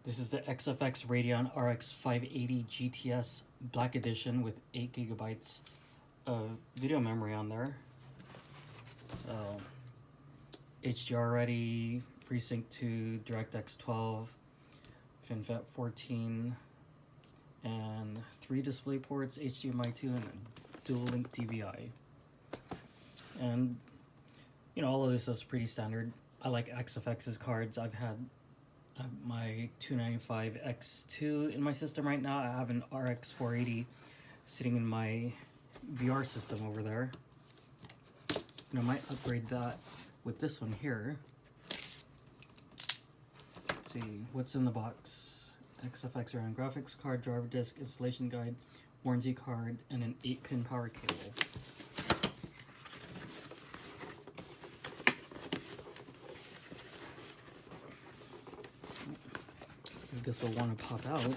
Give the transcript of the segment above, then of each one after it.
This is the XFX Radeon RX 580 GTS Black Edition with 8 gigabytes of video memory on there. So, HDR ready, FreeSync 2, DirectX 12, FinFET 14, and 3 display ports, HDMI 2, and a dual link DVI. And, you know, all of this is pretty standard. I like XFX's cards. I've had my 295 X2 in my system right now. I have an RX 480 sitting in my VR system over there. And I might upgrade that with this one here. Let's see, what's in the box? XFX Radeon graphics card, driver disc, installation guide, warranty card, and an 8-pin power cable. This will want to pop out.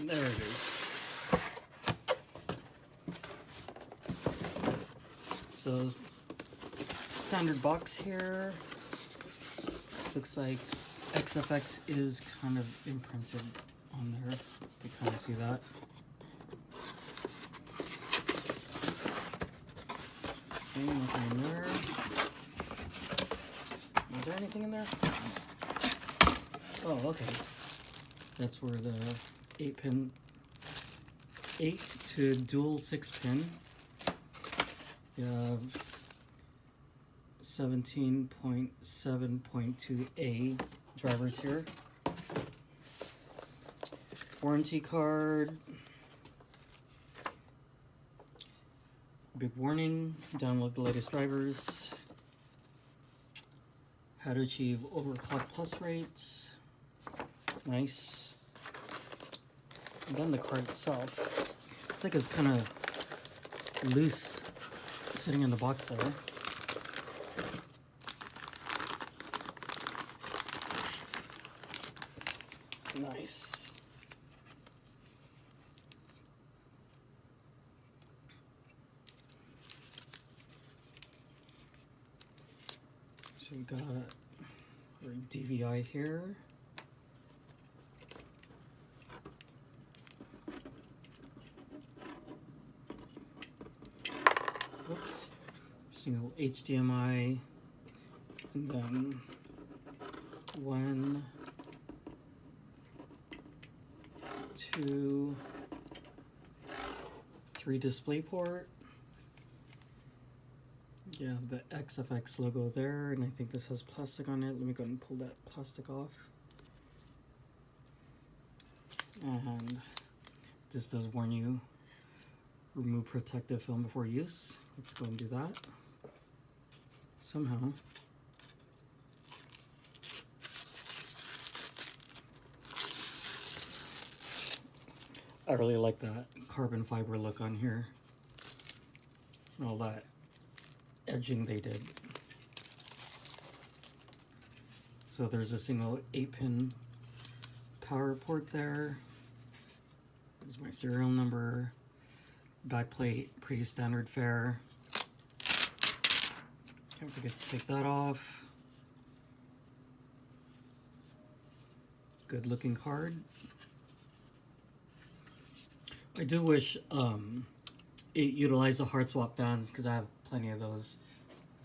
There it is. So, standard box here. Looks like XFX is kind of imprinted on there. You can kind of see that. Okay, nothing in there. Is there anything in there? Oh, okay. That's where the 8 to dual 6-pin. You have 17.7.2A drivers here. Warranty card. Big warning, download the latest drivers. How to achieve overclock plus rates. Nice. And then the card itself. It's like it's kind of loose sitting in the box there. Nice. So we got our DVI here. Oops. Single HDMI, and then 1, 2, 3 display port. You have the XFX logo there, and I think this has plastic on it. Let me go ahead and pull that plastic off. And this does warn you, remove protective film before use. Let's go and do that. Somehow. I really like that carbon fiber look on here. All that edging they did. So there's a single 8-pin power port there. There's my serial number. Backplate, pretty standard fare. Can't forget to take that off. Good looking card. I do wish it utilized the hard swap fans, because I have plenty of those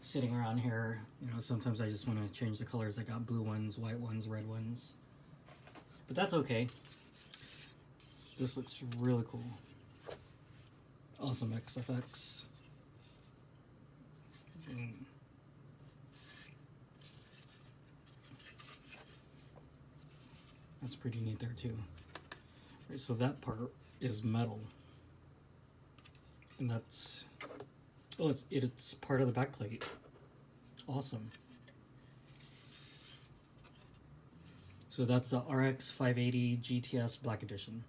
sitting around here. You know, sometimes I just want to change the colors. I got blue ones, white ones, red ones. But that's okay. This looks really cool. Awesome XFX. That's pretty neat there too. Right, so that part is metal, and that's it's part of the back plate. Awesome. So that's the RX 580 GTS Black Edition.